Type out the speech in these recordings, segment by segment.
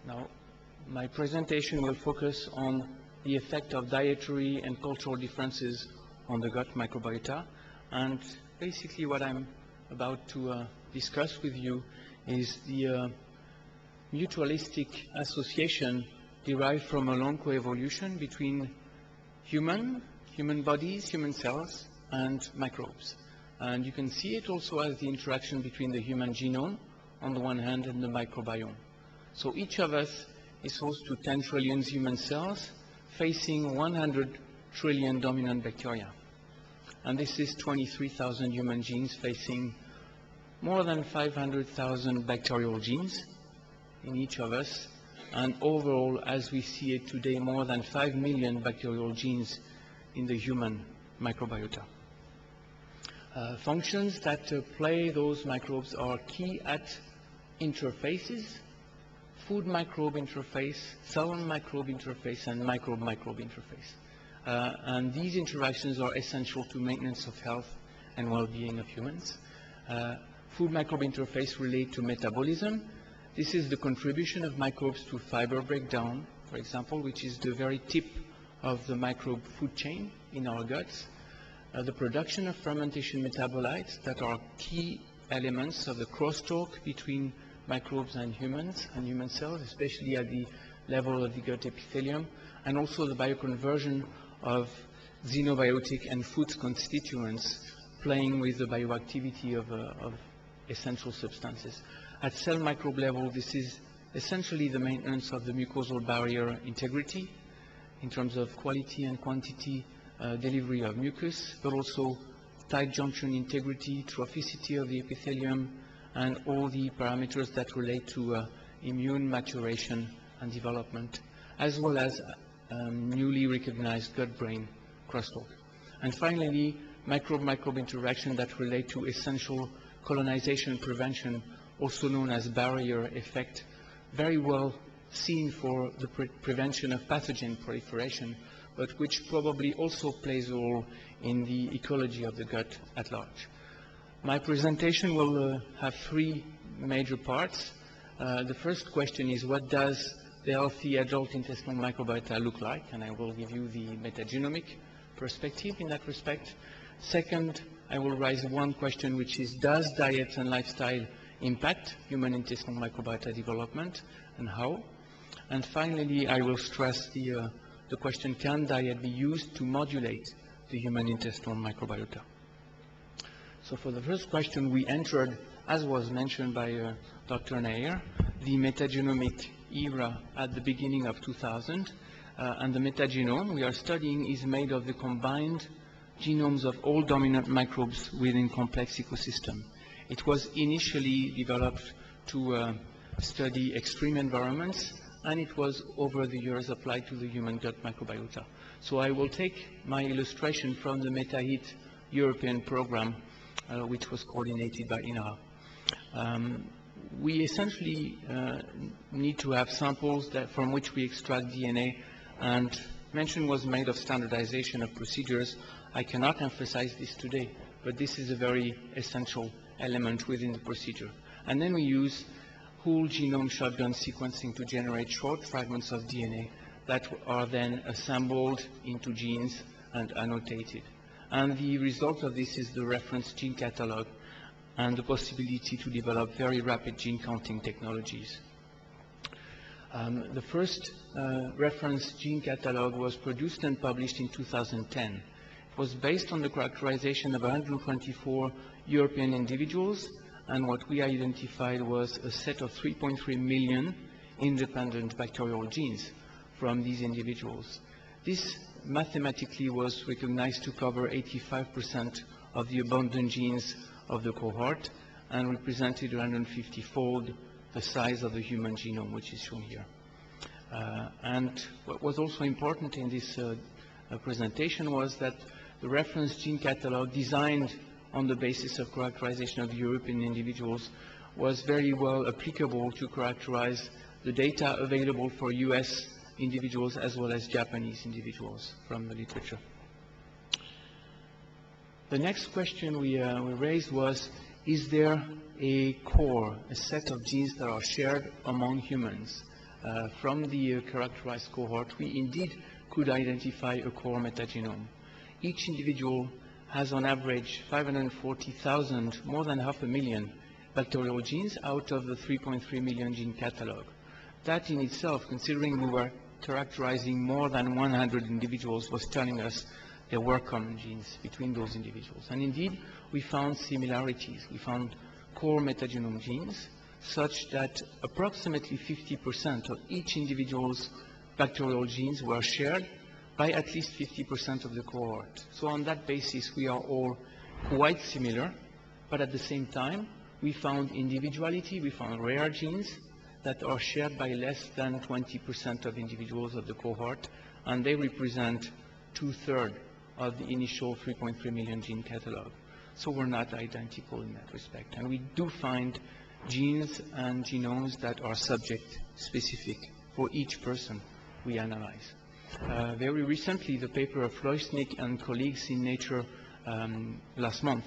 Now, my presentation will focus on the effect of dietary and cultural differences on the gut microbiota, and basically what I'm about to discuss with you is the mutualistic association derived from a long coevolution between human bodies, human cells, and microbes. And you can see it also as the interaction between the human genome on the one hand and the microbiome. So each of us is host to 10 trillion human cells facing 100 trillion dominant bacteria. And this is 23,000 human genes facing more than 500,000 bacterial genes in each of us. And overall, as we see it today, more than 5 million bacterial genes in the human microbiota. Functions that play those microbes are key at interfaces: food microbe interface, cell microbe interface, and microbe-microbe interface. And these interactions are essential to maintenance of health and well-being of humans. Food microbe interface relate to metabolism. This is the contribution of microbes to fiber breakdown, for example, which is the very tip of the microbe food chain in our guts. The production of fermentation metabolites that are key elements of the crosstalk between microbes and human cells, especially at the level of the gut epithelium, and also the bioconversion of xenobiotic and food constituents playing with the bioactivity of essential substances. At cell microbe level, this is essentially the maintenance of the mucosal barrier integrity in terms of quality and quantity, delivery of mucus, but also tight junction integrity, trophicity of the epithelium, and all the parameters that relate to immune maturation and development, as well as newly recognized gut-brain crosstalk. And finally, microbe-microbe interaction that relate to essential colonization prevention, also known as barrier effect, very well seen for the prevention of pathogen proliferation, but which probably also plays a role in the ecology of the gut at large. My presentation will have three major parts. The first question is, what does the healthy adult intestinal microbiota look like? And I will give you the metagenomic perspective in that respect. Second, I will raise one question, which is, does diet and lifestyle impact human intestinal microbiota development, and how? And finally, I will stress the question, can diet be used to modulate the human intestinal microbiota? So for the first question, we entered, as was mentioned by Dr. Nair, the metagenomic era at the beginning of 2000, and the metagenome we are studying is made of the combined genomes of all dominant microbes within complex ecosystem. It was initially developed to study extreme environments, and it was over the years applied to the human gut microbiota. So I will take my illustration from the MetaHit European program, which was coordinated by INRA. We essentially need to have samples from which we extract DNA, and mention was made of standardization of procedures. I cannot emphasize this today, but this is a very essential element within the procedure. And then we use whole genome shotgun sequencing to generate short fragments of DNA that are then assembled into genes and annotated. And the result of this is the reference gene catalog and the possibility to develop very rapid gene counting technologies. The first reference gene catalog was produced and published in 2010. It was based on the characterization of 124 European individuals, and what we identified was a set of 3.3 million independent bacterial genes from these individuals. This mathematically was recognized to cover 85% of the abundant genes of the cohort and represented 150-fold the size of the human genome, which is shown here. And what was also important in this presentation was that the reference gene catalog, designed on the basis of characterization of European individuals, was very well applicable to characterize the data available for US individuals as well as Japanese individuals from the literature. The next question we raised was, is there a core, a set of genes that are shared among humans? from the characterized cohort, we indeed could identify a core metagenome. Each individual has on average 540,000, more than 500,000 bacterial genes out of the 3.3 million gene catalog. That in itself, considering we were characterizing more than 100 individuals, was telling us there were common genes between those individuals. And indeed, we found similarities. We found core metagenome genes such that approximately 50% of each individual's bacterial genes were shared by at least 50% of the cohort. So on that basis, we are all quite similar, but at the same time, we found individuality, we found rare genes that are shared by less than 20% of individuals of the cohort, and they represent 2/3 of the initial 3.3 million gene catalog. So we're not identical in that respect. And we do find genes and genomes that are subject specific for each person we analyze. Very recently, the paper of Floisnik and colleagues in Nature last month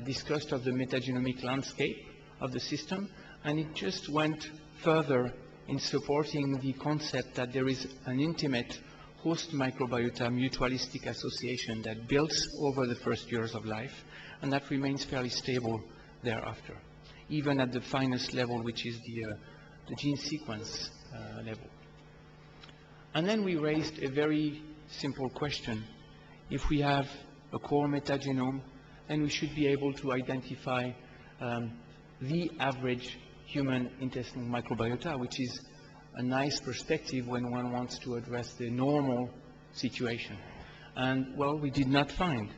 discussed of the metagenomic landscape of the system, and it just went further in supporting the concept that there is an intimate host microbiota mutualistic association that builds over the first years of life, and that remains fairly stable thereafter, even at the finest level, which is the gene sequence level. And then we raised a very simple question. If we have a core metagenome, then we should be able to identify the average human intestinal microbiota, which is a nice perspective when one wants to address the normal situation. And, well, we did not find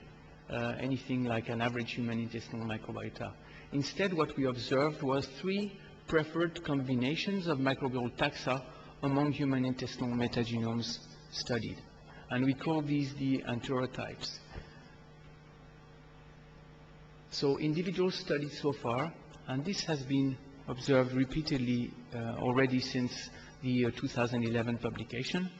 anything like an average human intestinal microbiota. Instead, what we observed was 3 preferred combinations of microbial taxa among human intestinal metagenomes studied. And we call these the enterotypes. So individuals studied so far, and this has been observed repeatedly already since the 2011 publication.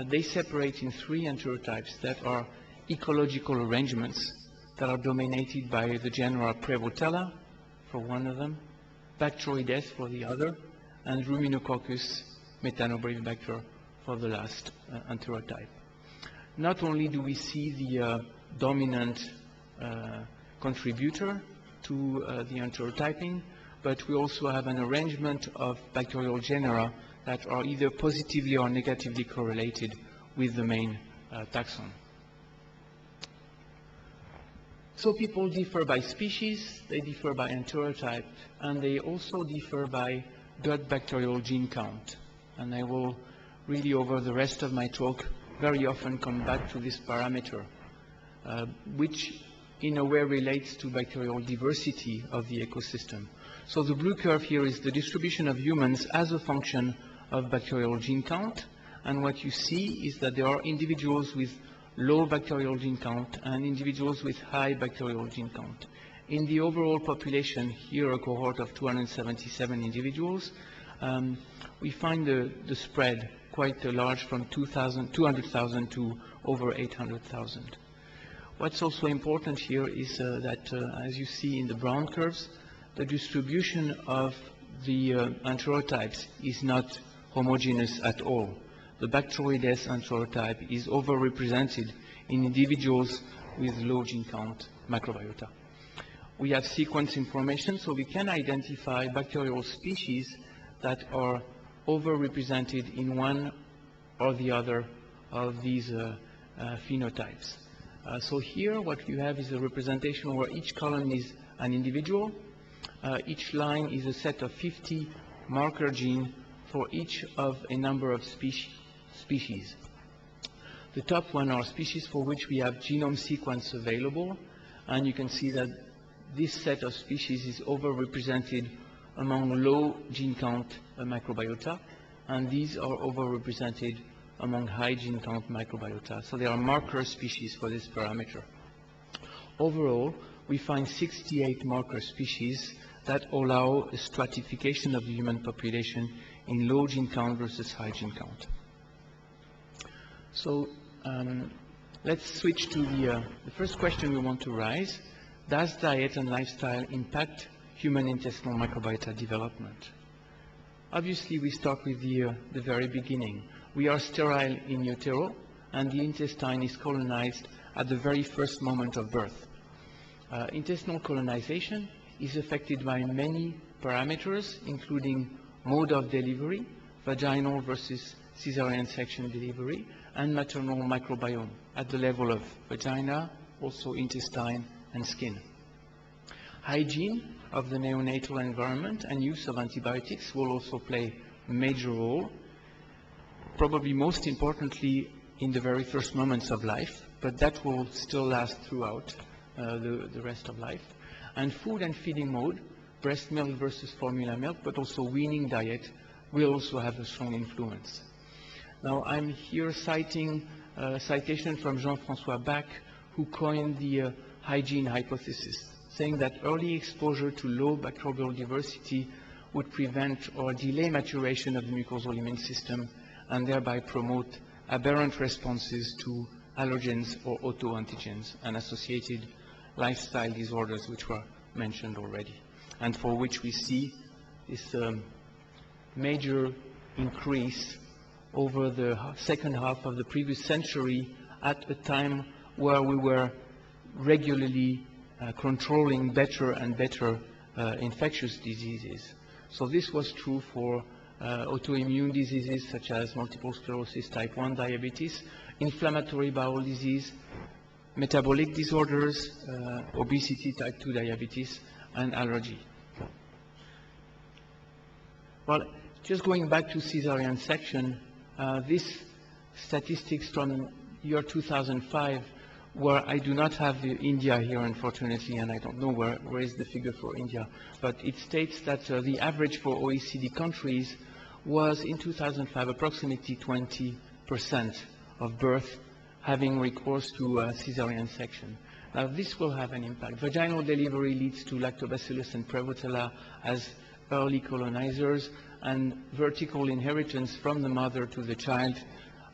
They separate in 3 enterotypes that are ecological arrangements that are dominated by the genera Prevotella for one of them, Bacteroides for the other, and Ruminococcus methanobrevibacter for the last enterotype. Not only do we see the dominant contributor to the enterotyping, but we also have an arrangement of bacterial genera that are either positively or negatively correlated with the main taxon. So people differ by species, they differ by enterotype, and they also differ by gut bacterial gene count. And I will really, over the rest of my talk, very often come back to this parameter, which in a way relates to bacterial diversity of the ecosystem. So the blue curve here is the distribution of humans as a function of bacterial gene count, and what you see is that there are individuals with low bacterial gene count and individuals with high bacterial gene count. In the overall population, here a cohort of 277 individuals, we find the spread quite large, from 200,000 to over 800,000. What's also important here is that, as you see in the brown curves, the distribution of the enterotypes is not homogeneous at all. The Bacteroides enterotype is overrepresented in individuals with low gene count microbiota. We have sequence information, so we can identify bacterial species that are overrepresented in one or the other of these phenotypes. So here what you have is a representation where each column is an individual. Each line is a set of 50 marker genes for each of a number of species. The top one are species for which we have genome sequence available, and you can see that this set of species is overrepresented among low gene count microbiota, and these are overrepresented among high gene count microbiota. So they are marker species for this parameter. Overall, we find 68 marker species that allow a stratification of the human population in low gene count versus high gene count. So let's switch to the first question we want to raise. Does diet and lifestyle impact human intestinal microbiota development? Obviously, we start with the very beginning. We are sterile in utero, and the intestine is colonized at the very first moment of birth. Intestinal colonization is affected by many parameters, including mode of delivery, vaginal versus cesarean section delivery, and maternal microbiome at the level of vagina, also intestine and skin. Hygiene of the neonatal environment and use of antibiotics will also play a major role, probably most importantly in the very first moments of life, but that will still last throughout the rest of life. And food and feeding mode, breast milk versus formula milk, but also weaning diet, will also have a strong influence. Now, I'm here citing a citation from Jean-François Bach, who coined the hygiene hypothesis, saying that early exposure to low microbial diversity would prevent or delay maturation of the mucosal immune system and thereby promote aberrant responses to allergens or autoantigens and associated lifestyle disorders which were mentioned already, and for which we see this major increase over the second half of the previous century at a time where we were regularly controlling better and better infectious diseases. So this was true for autoimmune diseases such as multiple sclerosis, type 1 diabetes, inflammatory bowel disease, metabolic disorders, obesity, type 2 diabetes, and allergy. Well, just going back to cesarean section, this statistics from year 2005, where I do not have India here, unfortunately, and I don't know where is the figure for India, but it states that the average for OECD countries was in 2005 approximately 20% of birth having recourse to cesarean section. Now, this will have an impact. Vaginal delivery leads to lactobacillus and Prevotella as early colonizers, and vertical inheritance from the mother to the child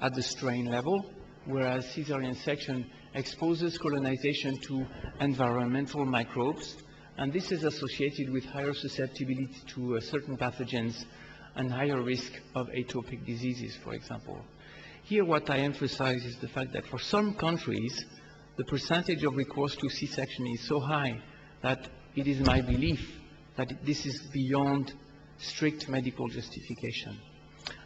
at the strain level, whereas cesarean section exposes colonization to environmental microbes, and this is associated with higher susceptibility to certain pathogens and higher risk of atopic diseases, for example. Here what I emphasize is the fact that for some countries, the percentage of recourse to C-section is so high that it is my belief that this is beyond strict medical justification.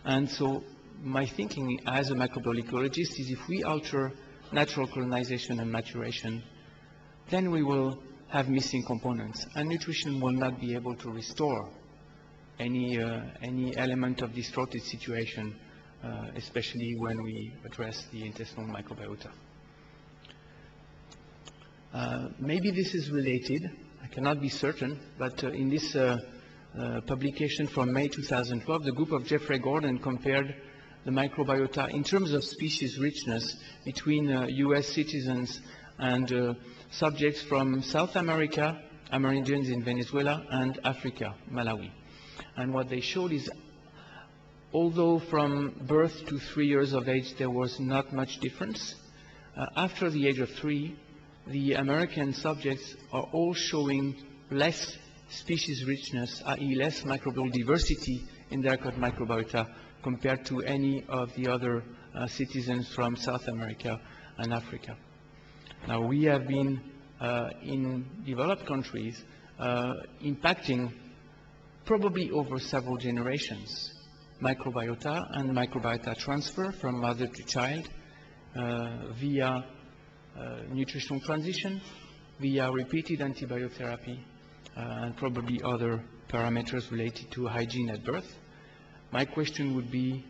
And so my thinking as a microbial ecologist is if we alter natural colonization and maturation, then we will have missing components, and nutrition will not be able to restore any element of distorted situation, especially when we address the intestinal microbiota. Maybe this is related, I cannot be certain, but in this publication from May 2012, the group of Jeffrey Gordon compared the microbiota in terms of species richness between US citizens and subjects from South America, Amerindians in Venezuela, and Africa, Malawi. And what they showed is, although from birth to 3 years of age there was not much difference, after the age of 3, the American subjects are all showing less species richness, i.e. less microbial diversity in their gut microbiota compared to any of the other citizens from South America and Africa. Now, we have been in developed countries impacting probably over several generations microbiota and microbiota transfer from mother to child via nutritional transition, via repeated antibiotherapy, and probably other parameters related to hygiene at birth. My question would be,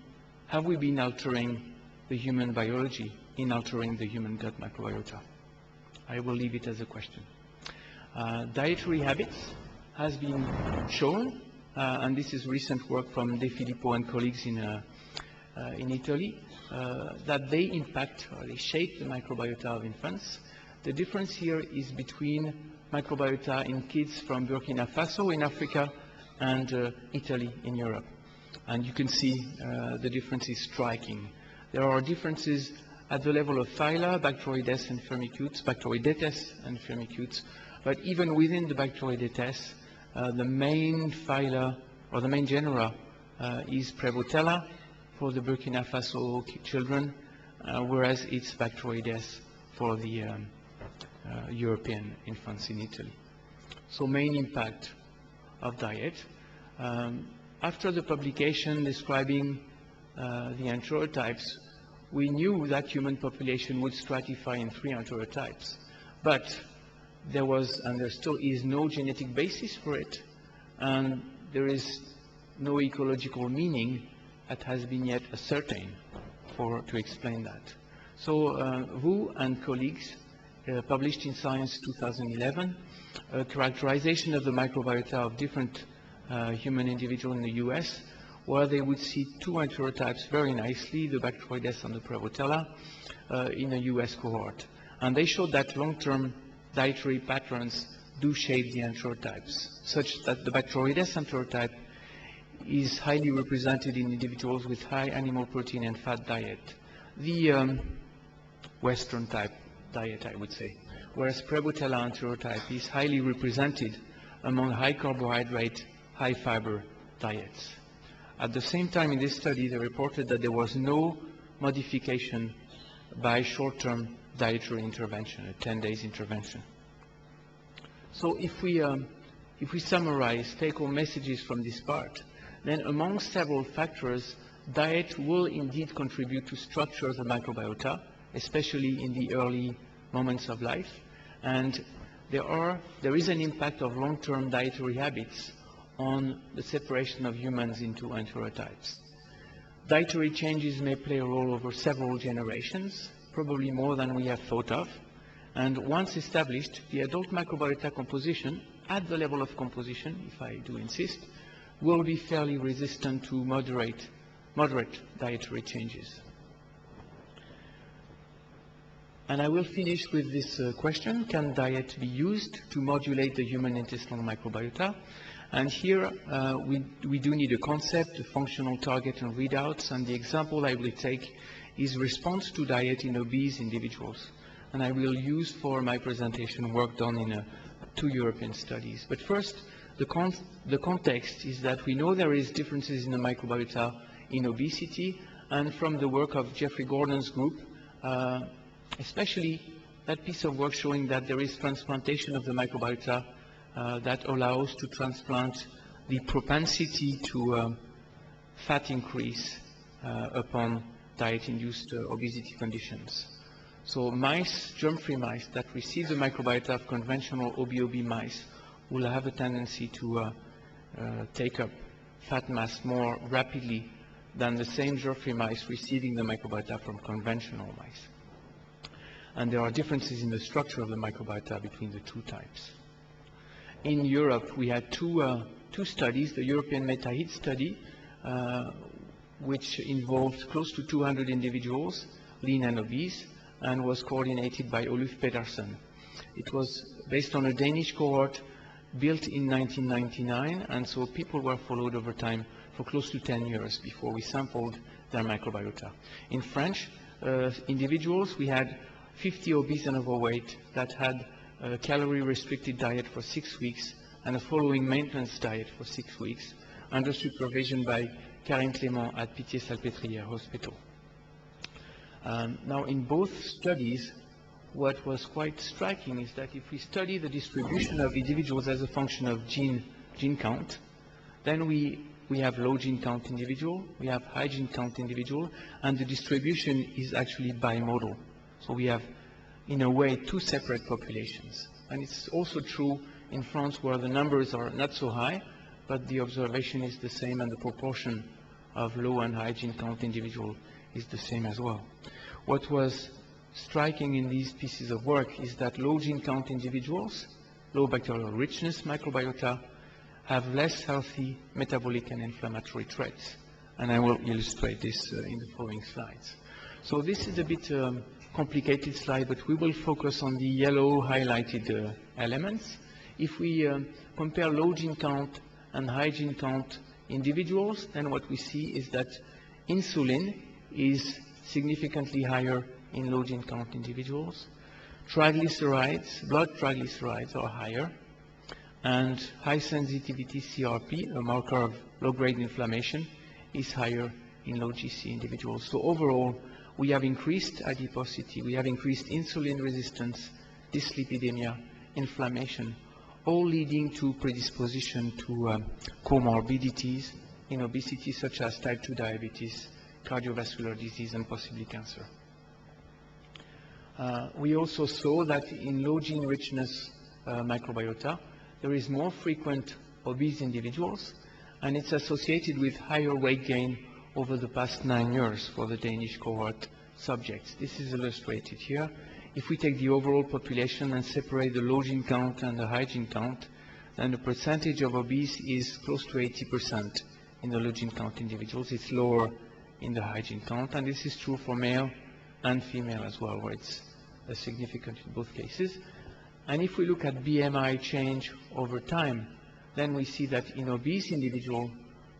have we been altering the human biology in altering the human gut microbiota? I will leave it as a question. Dietary habits has been shown, and this is recent work from De Filippo and colleagues in Italy, that they impact or they shape the microbiota of infants. The difference here is between microbiota in kids from Burkina Faso in Africa and Italy in Europe. And you can see the difference is striking. There are differences at the level of phyla, Bacteroides and Firmicutes, but even within the Bacteroidetes, the main phyla or the main genera is Prevotella for the Burkina Faso children, whereas it's Bacteroides for the European infants in Italy. So main impact of diet. After the publication describing the enterotypes, we knew that human population would stratify in 3 enterotypes, but there was, and there still is, no genetic basis for it, and there is no ecological meaning that has been yet ascertained to explain that. So Wu and colleagues published in Science 2011 a characterization of the microbiota of different human individuals in the US, where they would see 2 enterotypes very nicely, the Bacteroides and the Prevotella, in a US cohort. And they showed that long-term dietary patterns do shape the enterotypes, such that the Bacteroides enterotype is highly represented in individuals with high animal protein and fat diet, the Western type diet, I would say, whereas Prevotella enterotype is highly represented among high carbohydrate, high fiber diets. At the same time, in this study, they reported that there was no modification by short-term dietary intervention, a 10 days intervention. So if we summarize, take home messages from this part, then among several factors, diet will indeed contribute to structure the microbiota, especially in the early moments of life. And there is an impact of long-term dietary habits on the separation of humans into enterotypes. Dietary changes may play a role over several generations, probably more than we have thought of. And once established, the adult microbiota composition, at the level of composition, if I do insist, will be fairly resistant to moderate dietary changes. And I will finish with this question: can diet be used to modulate the human intestinal microbiota? And here we do need a concept, a functional target and readouts, and the example I will take is response to diet in obese individuals. And I will use for my presentation work done in 2 European studies. But first, the context is that we know there is differences in the microbiota in obesity, and from the work of Jeffrey Gordon's group, especially that piece of work showing that there is transplantation of the microbiota that allows to transplant the propensity to fat increase upon diet-induced obesity conditions. So mice, germ-free mice that receive the microbiota of conventional OB mice will have a tendency to take up fat mass more rapidly than the same germ-free mice receiving the microbiota from conventional mice. And there are differences in the structure of the microbiota between the 2 types. In Europe, we had two studies, the European MetaHit study, which involved close to 200 individuals, lean and obese, and was coordinated by Oluf Pedersen. It was based on a Danish cohort built in 1999, and so people were followed over time for close to 10 years before we sampled their microbiota. In French individuals, we had 50 obese and overweight that had a calorie-restricted diet for 6 weeks and a following maintenance diet for 6 weeks under supervision by Karine Clément at Pitié-Salpêtrière Hospital. Now, in both studies, what was quite striking is that if we study the distribution of individuals as a function of gene count, then we have low gene count individual, we have high gene count individual, and the distribution is actually bimodal. So we have, in a way, 2 separate populations. And it's also true in France, where the numbers are not so high, but the observation is the same, and the proportion of low and high gene count individual is the same as well. What was striking in these pieces of work is that low gene count individuals, low bacterial richness microbiota, have less healthy metabolic and inflammatory traits. And I will illustrate this in the following slides. So this is a bit complicated slide, but we will focus on the yellow highlighted elements. If we compare low gene count and high gene count individuals, then what we see is that insulin is significantly higher in low gene count individuals. Triglycerides, blood triglycerides are higher, and high sensitivity CRP, a marker of low-grade inflammation, is higher in low GC individuals. So overall, we have increased adiposity, we have increased insulin resistance, dyslipidemia, inflammation, all leading to predisposition to comorbidities in obesity, such as type 2 diabetes, cardiovascular disease, and possibly cancer. We also saw that in low gene richness microbiota, there is more frequent obese individuals, and it's associated with higher weight gain over the past 9 years for the Danish cohort subjects. This is illustrated here. If we take the overall population and separate the low gene count and the high gene count, then the percentage of obese is close to 80% in the low gene count individuals. It's lower in the high gene count, and this is true for male and female as well, where it's significant in both cases. And if we look at BMI change over time, then we see that in obese individual,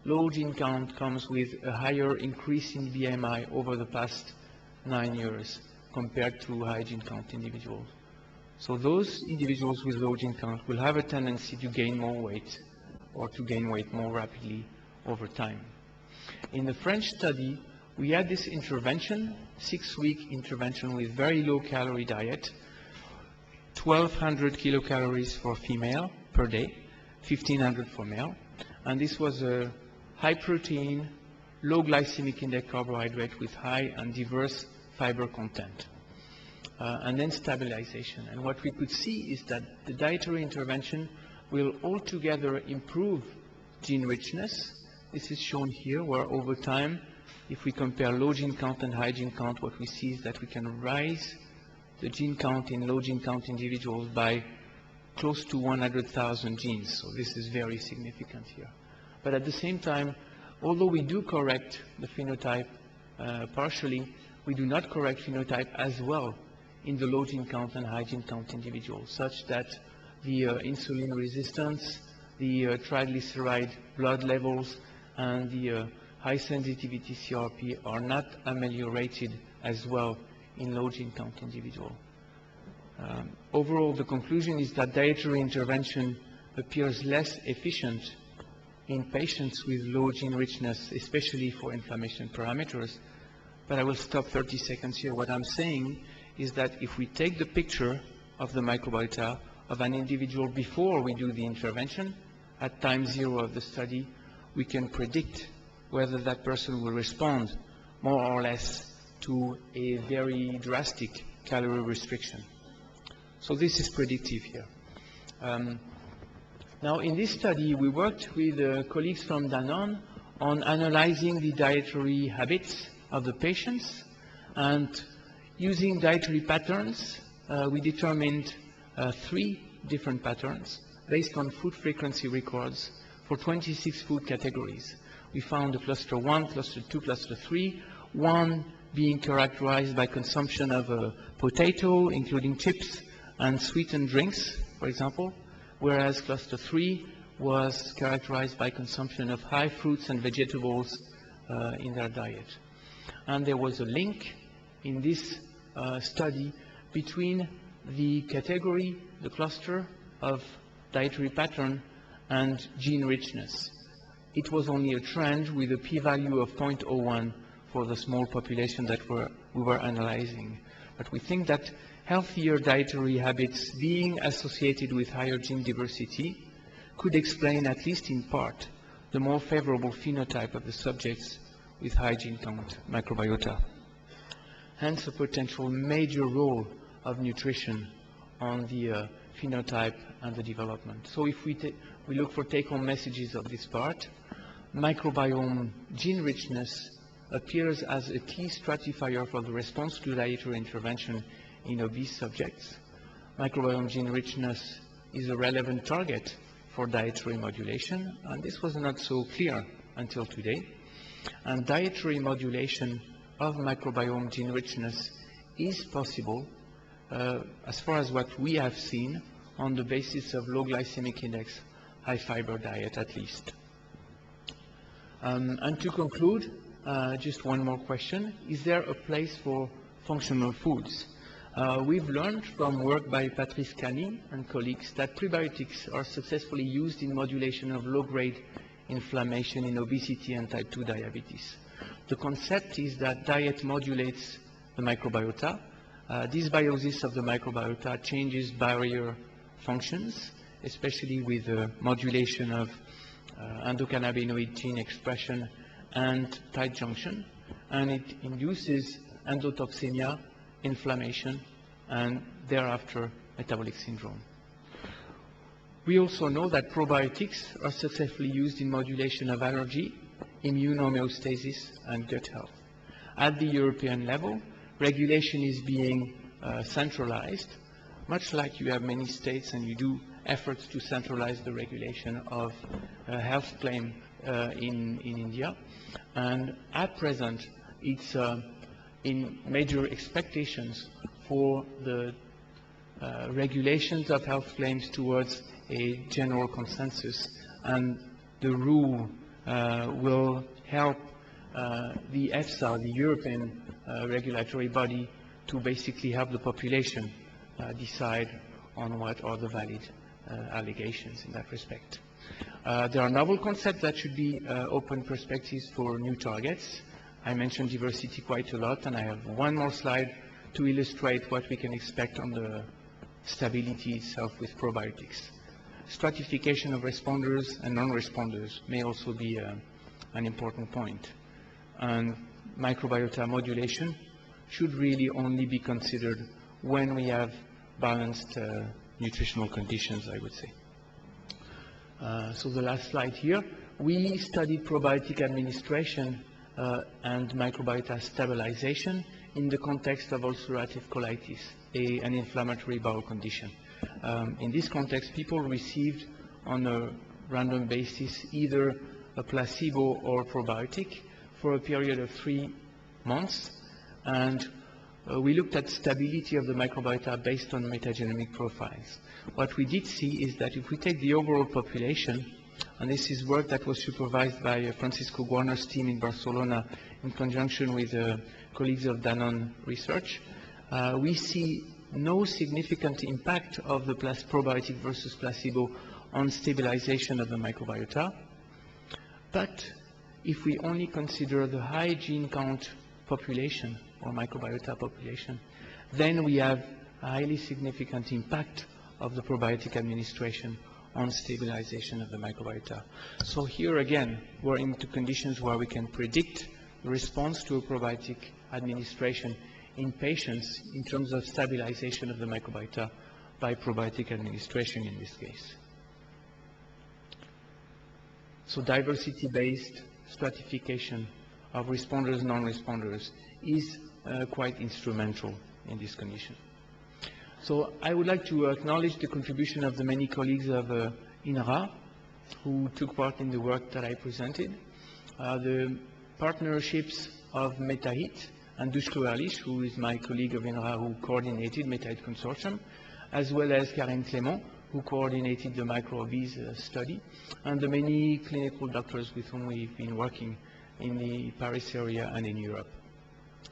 low gene count comes with a higher increase in BMI over the past 9 years compared to high gene count individuals. So those individuals with low gene count will have a tendency to gain more weight or to gain weight more rapidly over time. In the French study, we had this intervention, 6-week intervention with very low calorie diet, 1,200 kilocalories for female per day, 1,500 for male. And this was a high protein, low glycemic index carbohydrate with high and diverse fiber content. And then stabilization. And what we could see is that the dietary intervention will altogether improve gene richness. This is shown here, where over time, if we compare low gene count and high gene count, what we see is that we can rise the gene count in low gene count individuals by close to 100,000 genes. So this is very significant here. But at the same time, although we do correct the phenotype partially, we do not correct phenotype as well in the low gene count and high gene count individuals, such that the insulin resistance, the triglyceride blood levels, and the high sensitivity CRP are not ameliorated as well in low gene count individual. Overall, the conclusion is that dietary intervention appears less efficient in patients with low gene richness, especially for inflammation parameters. But I will stop 30 seconds here. What I'm saying is that if we take the picture of the microbiota of an individual before we do the intervention, at time 0 of the study, we can predict whether that person will respond more or less to a very drastic calorie restriction. So this is predictive here. Now in this study, we worked with colleagues from Danone on analyzing the dietary habits of the patients, and using dietary patterns, we determined 3 different patterns based on food frequency records for 26 food categories. We found the cluster 1, cluster 2, cluster 3, 1 being characterized by consumption of potato, including chips and sweetened drinks, for example, whereas cluster 3 was characterized by consumption of high fruits and vegetables in their diet. And there was a link in this study between the category, the cluster of dietary pattern, and gene richness. It was only a trend with a p-value of 0.01 for the small population that we were analyzing. But we think that healthier dietary habits being associated with higher gene diversity could explain, at least in part, the more favorable phenotype of the subjects with high gene count microbiota. Hence a potential major role of nutrition on the phenotype and the development. So if we look for take-home messages of this part, microbiome gene richness appears as a key stratifier for the response to dietary intervention in obese subjects. Microbiome gene richness is a relevant target for dietary modulation, and this was not so clear until today. And dietary modulation of microbiome gene richness is possible, as far as what we have seen, on the basis of low glycemic index, high fiber diet at least. And to conclude, just one more question. Is there a place for functional foods? We've learned from work by Patrice Cani and colleagues that prebiotics are successfully used in modulation of low-grade inflammation in obesity and type 2 diabetes. The concept is that diet modulates the microbiota. This biosis of the microbiota changes barrier functions, especially with the modulation of endocannabinoid gene expression and tight junction, and it induces endotoxemia, inflammation, and thereafter metabolic syndrome. We also know that probiotics are successfully used in modulation of allergy, immune homeostasis, and gut health. At the European level, regulation is being centralized, much like you have many states and you do efforts to centralize the regulation of health claim in India. And at present, it's in major expectations for the regulations of health claims towards a general consensus, and the rule will help the EFSA, the European regulatory body, to basically help the population decide on what are the valid allegations in that respect. There are novel concepts that should be open perspectives for new targets. I mentioned diversity quite a lot, and I have one more slide to illustrate what we can expect on the stability itself with probiotics. Stratification of responders and non-responders may also be an important point. And microbiota modulation should really only be considered when we have balanced nutritional conditions, I would say. So the last slide here, we studied probiotic administration and microbiota stabilization in the context of ulcerative colitis, an inflammatory bowel condition. In this context, people received on a random basis either a placebo or probiotic for a period of 3 months, and we looked at stability of the microbiota based on metagenomic profiles. What we did see is that if we take the overall population, and this is work that was supervised by Francisco Guarner's team in Barcelona in conjunction with colleagues of Danone Research, we see no significant impact of the probiotic versus placebo on stabilization of the microbiota. But if we only consider the high gene count population or microbiota population, then we have a highly significant impact of the probiotic administration on stabilization of the microbiota. So here again, we're into conditions where we can predict the response to a probiotic administration in patients in terms of stabilization of the microbiota by probiotic administration in this case. So diversity-based stratification of responders, non-responders is quite instrumental in this condition. So I would like to acknowledge the contribution of the many colleagues of INRA who took part in the work that I presented, the partnerships of MetaHit and Dushko Erlich, who is my colleague of INRA who coordinated MetaHit Consortium, as well as Karen Clément, who coordinated the micro-obese study, and the many clinical doctors with whom we've been working in the Paris area and in Europe.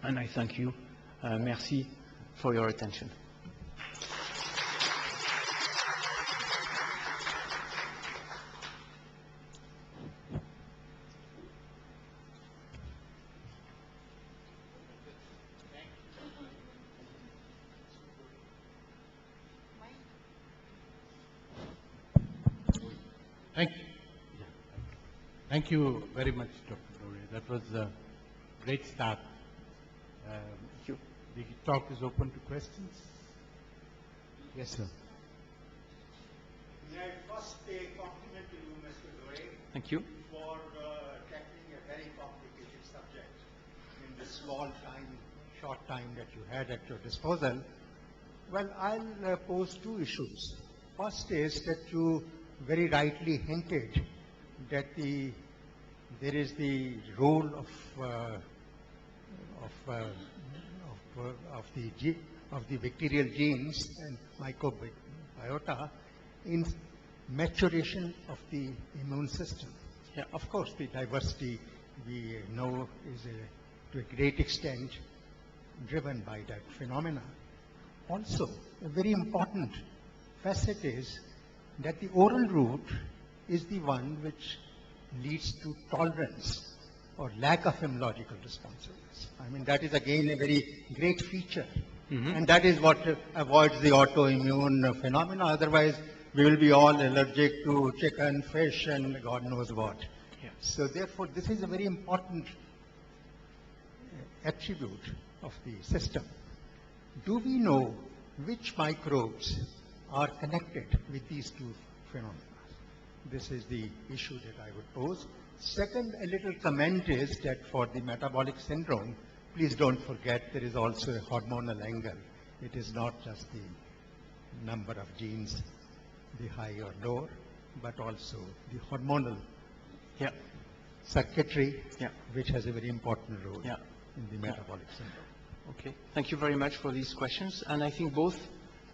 And I thank you. Merci for your attention. Thank you very much, Dr. Dore. That was a great start. Thank you. The talk is open to questions. Yes, sir. May I first pay compliment to you, Mr. Dore, Thank you. for tackling a very complicated subject in this short time that you had at your disposal. Well, I'll pose two issues. First is that you very rightly hinted that there is the role of the bacterial genes and microbiota in maturation of the immune system. Yeah. Of course, the diversity we know is to a great extent driven by that phenomena. Also, a very important facet is that the oral route is the one which leads to tolerance or lack of immunological responses. I mean, that is again a very great feature. And that is what avoids the autoimmune phenomena. Otherwise, we will be all allergic to chicken, fish, and God knows what. Yeah. So therefore, this is a very important attribute of the system. Do we know which microbes are connected with these two phenomena? This is the issue that I would pose. Second, a little comment is that for the metabolic syndrome, please don't forget there is also a hormonal angle. It is not just the number of genes, the high or lower, but also the hormonal Yeah. circuitry, Yeah. which has a very important role Yeah. in the metabolic syndrome. Okay. Thank you very much for these questions. And I think both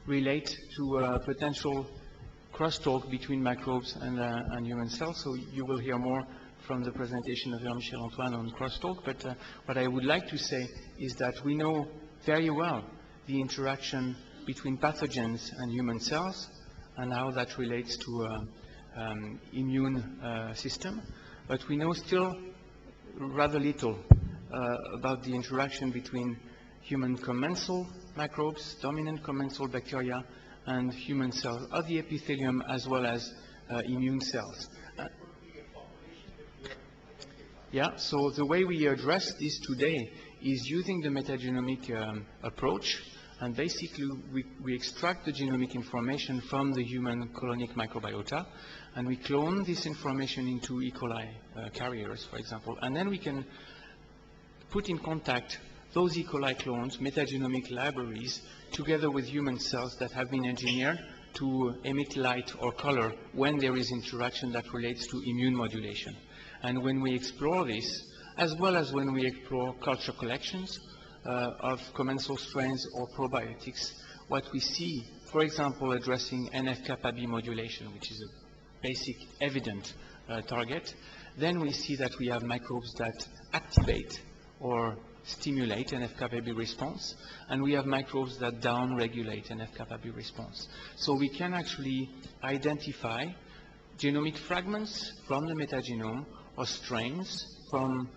relate to potential crosstalk between microbes and human cells. So you will hear more from the presentation of Jean-Michel Antoine on crosstalk. But what I would like to say is that we know very well the interaction between pathogens and human cells and how that relates to immune system. But we know still rather little about the interaction between human commensal microbes, dominant commensal bacteria, and human cells of the epithelium as well as immune cells. Yeah, so the way we address this today is using the metagenomic approach, and basically we extract the genomic information from the human colonic microbiota, and we clone this information into E. coli carriers, for example, and then we can put in contact those E. coli clones, metagenomic libraries, together with human cells that have been engineered to emit light or color when there is interaction that relates to immune modulation. And when we explore this, as well as when we explore culture collections of commensal strains or probiotics, what we see, for example, addressing NF-kappa B modulation, which is a basic evident target, then we see that we have microbes that activate or stimulate NF-kappa B response, and we have microbes that down-regulate NF-kappa B response. So we can actually identify genomic fragments from the metagenome or strains from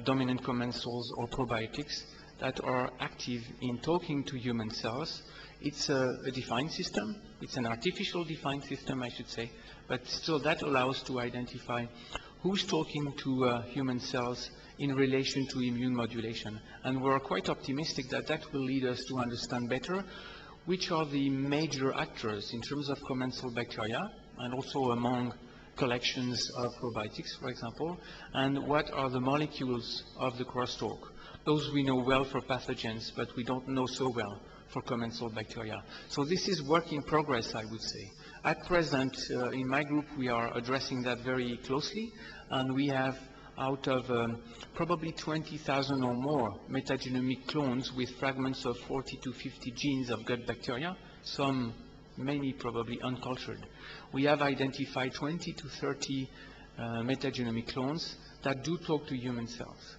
dominant commensals or probiotics that are active in talking to human cells. It's a defined system. It's an artificial defined system, I should say, but still that allows to identify who's talking to human cells in relation to immune modulation. And we're quite optimistic that that will lead us to understand better which are the major actors in terms of commensal bacteria and also among collections of probiotics, for example, and what are the molecules of the crosstalk. Those we know well for pathogens, but we don't know so well for commensal bacteria. So this is work in progress, I would say. At present, in my group, we are addressing that very closely, and we have out of probably 20,000 or more metagenomic clones with fragments of 40 to 50 genes of gut bacteria, some many probably uncultured. We have identified 20 to 30 metagenomic clones that do talk to human cells.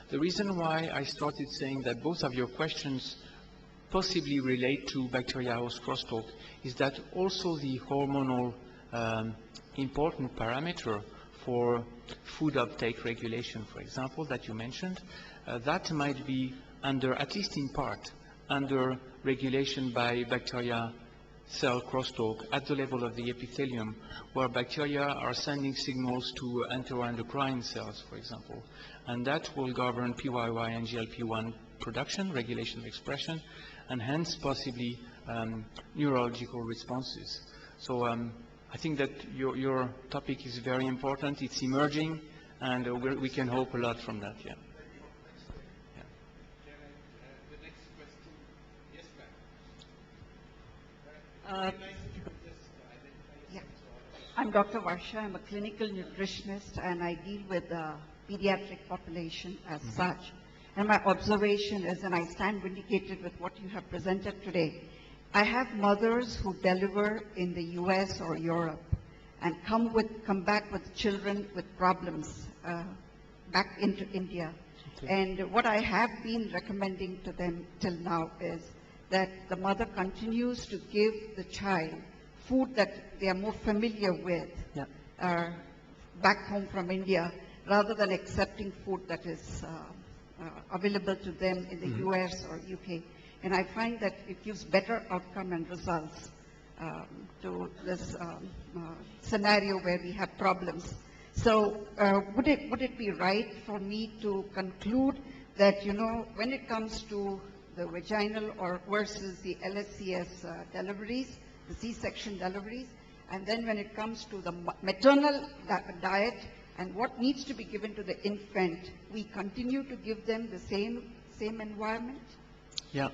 The reason why I started saying that both of your questions possibly relate to bacteria host crosstalk is that also the hormonal important parameter for food uptake regulation, for example, that you mentioned, that might be under, at least in part, under regulation by bacteria cell crosstalk at the level of the epithelium, where bacteria are sending signals to enteroendocrine cells, for example, and that will govern PYY and GLP-1 production, regulation of expression, and hence possibly neurological responses. So I think that your topic is very important. It's emerging, and we can hope a lot from that. Yeah. The next question. Yes, ma'am. Yeah. I'm Dr. Varsha. I'm a clinical nutritionist, and I deal with the pediatric population as such. And my observation is, and I stand vindicated with what you have presented today, I have mothers who deliver in the US or Europe and come back with children with problems back into India. Okay. And what I have been recommending to them till now is that the mother continues to give the child food that they are more familiar with. Yeah. back home from India, rather than accepting food that is available to them in the US or UK. And I find that it gives better outcome and results to this scenario where we have problems. So would it be right for me to conclude that, when it comes to the vaginal or versus the LSCS deliveries, the C-section deliveries, and then when it comes to the maternal diet and what needs to be given to the infant, we continue to give them the same environment? Yeah.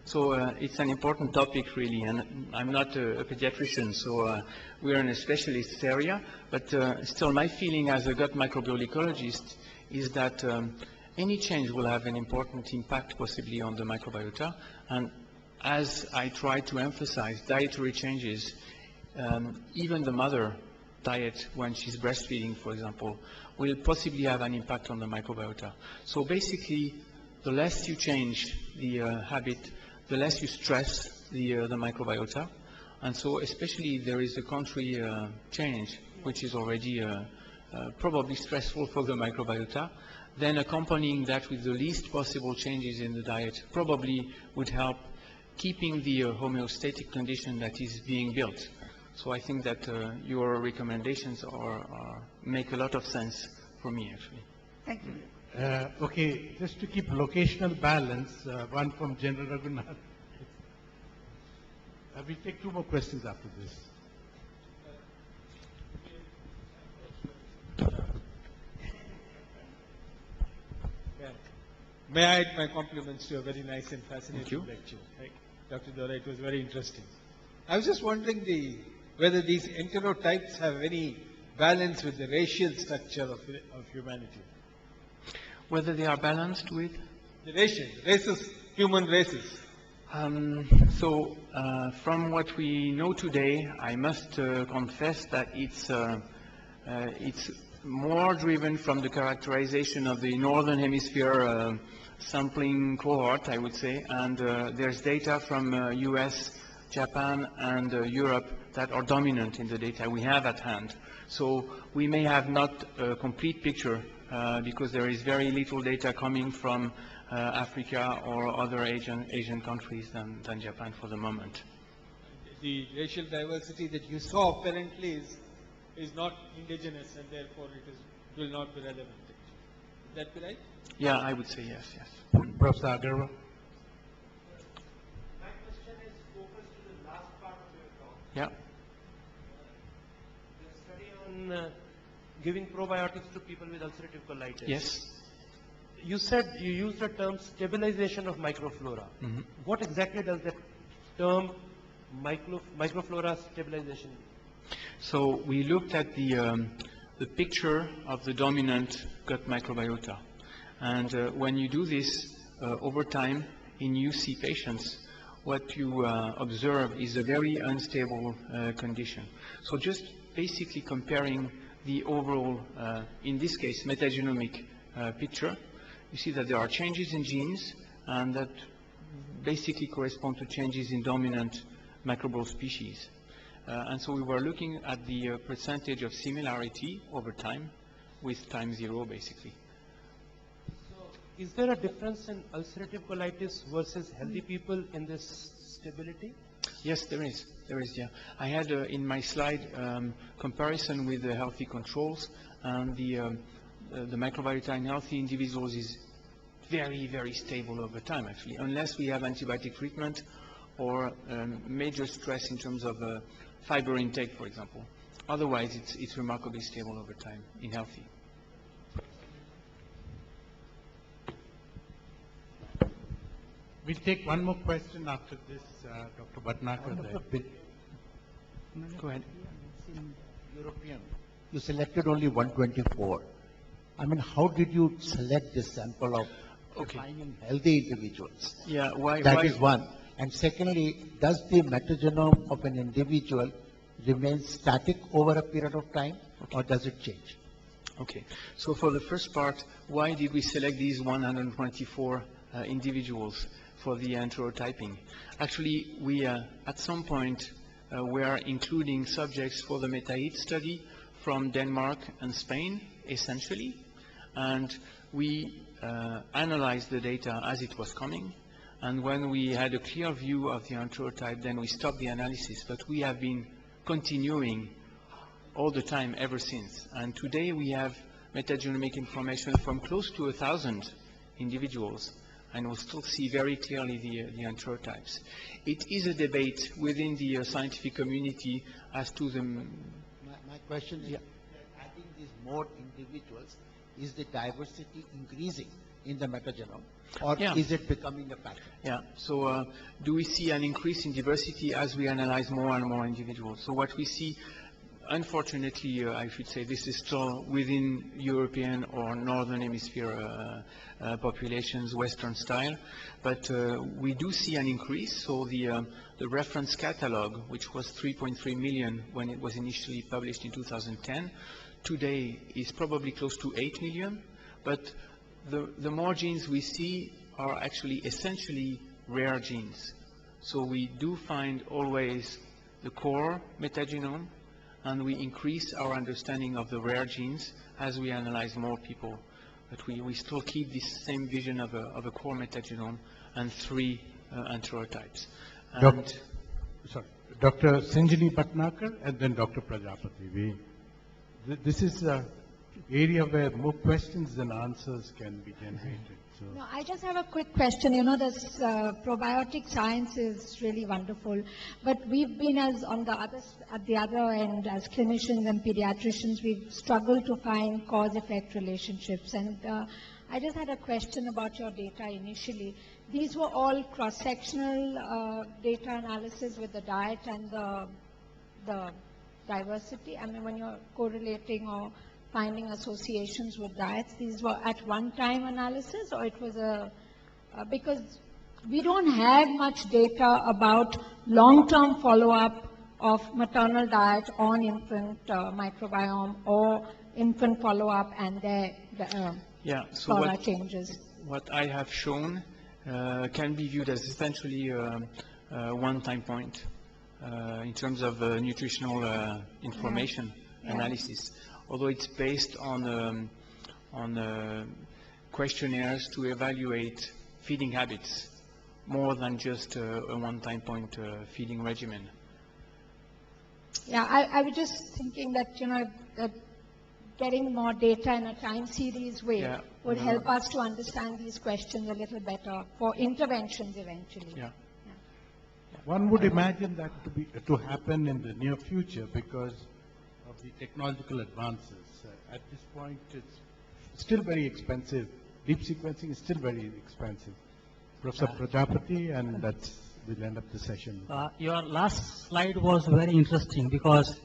So it's an important topic, really, and I'm not a pediatrician, so we're in a specialist area, but still my feeling as a gut microbial ecologist is that any change will have an important impact possibly on the microbiota, and as I try to emphasize dietary changes, even the mother diet when she's breastfeeding, for example, will possibly have an impact on the microbiota. So basically, the less you change the habit, the less you stress the microbiota. And so especially if there is a country change, which is already probably stressful for the microbiota, then accompanying that with the least possible changes in the diet probably would help keeping the homeostatic condition that is being built. So I think that your recommendations make a lot of sense for me, actually. Thank you. Okay, just to keep locational balance, one from General Raghunath. We'll take two more questions after this. May I add my compliments to a very nice and fascinating Thank you. lecture. Right? Dr. Dora, it was very interesting. I was just wondering whether these enterotypes have any balance with the racial structure of humanity. Whether they are balanced with? The races, human races. So from what we know today, I must confess that it's more driven from the characterization of the Northern Hemisphere sampling cohort, I would say, and there's data from US, Japan, and Europe that are dominant in the data we have at hand. So we may have not a complete picture because there is very little data coming from Africa or other Asian countries than Japan for the moment. The racial diversity that you saw apparently is not indigenous, and therefore it will not be relevant. Would that be right? Yeah, I would say yes, yes. Professor Agarwal. My question is focused to the last part of your talk. Yeah. The study on giving probiotics to people with ulcerative colitis. Yes. You said you used the term stabilization of microflora. Mhm. What exactly does that term microflora stabilization mean? So we looked at the picture of the dominant gut microbiota. And when you do this over time in UC patients, what you observe is a very unstable condition. So just basically comparing the overall, in this case, metagenomic picture, you see that there are changes in genes and that basically correspond to changes in dominant microbial species. And so we were looking at the percentage of similarity over time with time zero, basically. So, is there a difference in ulcerative colitis versus healthy people in this stability? Yes, there is. There is, yeah. I had in my slide comparison with the healthy controls, and the microbiota in healthy individuals is very, very stable over time, actually, unless we have antibiotic treatment or major stress in terms of fiber intake, for example. Otherwise, it's remarkably stable over time in healthy. We'll take one more question after this, Dr. Bhatnagar. Go ahead. European, you selected only 124. I mean, how did you select this sample of defining healthy individuals? Yeah, why? That is one. And secondly, does the metagenome of an individual remain static over a period of time, or does it change? Okay. So for the first part, why did we select these 124 individuals for the enterotyping? Actually, we at some point were including subjects for the MetaHit study from Denmark and Spain, essentially, and we analyzed the data as it was coming, and when we had a clear view of the enterotype, then we stopped the analysis, but we have been continuing all the time ever since. And today we have metagenomic information from close to 1,000 individuals, and we'll still see very clearly the enterotypes. It is a debate within the scientific community as to the... My question is, adding these more individuals, is the diversity increasing in the metagenome, or Yeah. is it becoming a pattern? Yeah, so do we see an increase in diversity as we analyze more and more individuals? So what we see, unfortunately, I should say, this is still within European or Northern Hemisphere populations, Western style, but we do see an increase. So the reference catalog, which was 3.3 million when it was initially published in 2010, today is probably close to 8 million, but the more genes we see are actually essentially rare genes. So we do find always the core metagenome, and we increase our understanding of the rare genes as we analyze more people. But we still keep this same vision of a core metagenome and 3 enterotypes. And Dr. Sanjini Bhatnagar and then Dr. Prajapati. This is an area where more questions than answers can be generated. So. No, I just have a quick question. You know, this probiotic science is really wonderful, but we've been at the other end, as clinicians and pediatricians, we've struggled to find cause-effect relationships. And I just had a question about your data initially. These were all cross-sectional data analysis with the diet and the diversity. I mean, when you're correlating or finding associations with diets, these were at one-time analysis, or it was because we don't have much data about long-term follow-up of maternal diet on infant microbiome or infant follow-up and their flora changes. What I have shown can be viewed as essentially a one-time point in terms of nutritional information analysis. Although it's based on questionnaires to evaluate feeding habits more than just a one-time point feeding regimen. Yeah, I was just thinking that, you know, that getting more data in a time series way would help us to understand these questions a little better for interventions eventually. Yeah. One would imagine that to happen in the near future because of the technological advances. At this point, it's still very expensive. Deep sequencing is still very expensive. Professor Prajapati, and we'll end up the session. Your last slide was very interesting because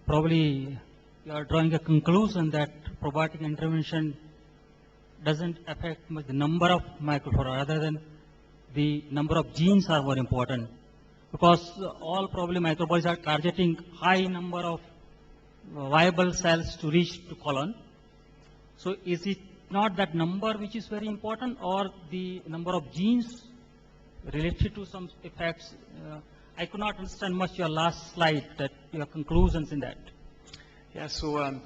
probably you are drawing a conclusion that probiotic intervention doesn't affect much the number of microflora, rather than the number of genes are more important, because all probably microbiomes are targeting high number of viable cells to reach to colon. So is it not that number which is very important, or the number of genes related to some effects? I could not understand much your last slide, that your conclusions in that. Yeah, so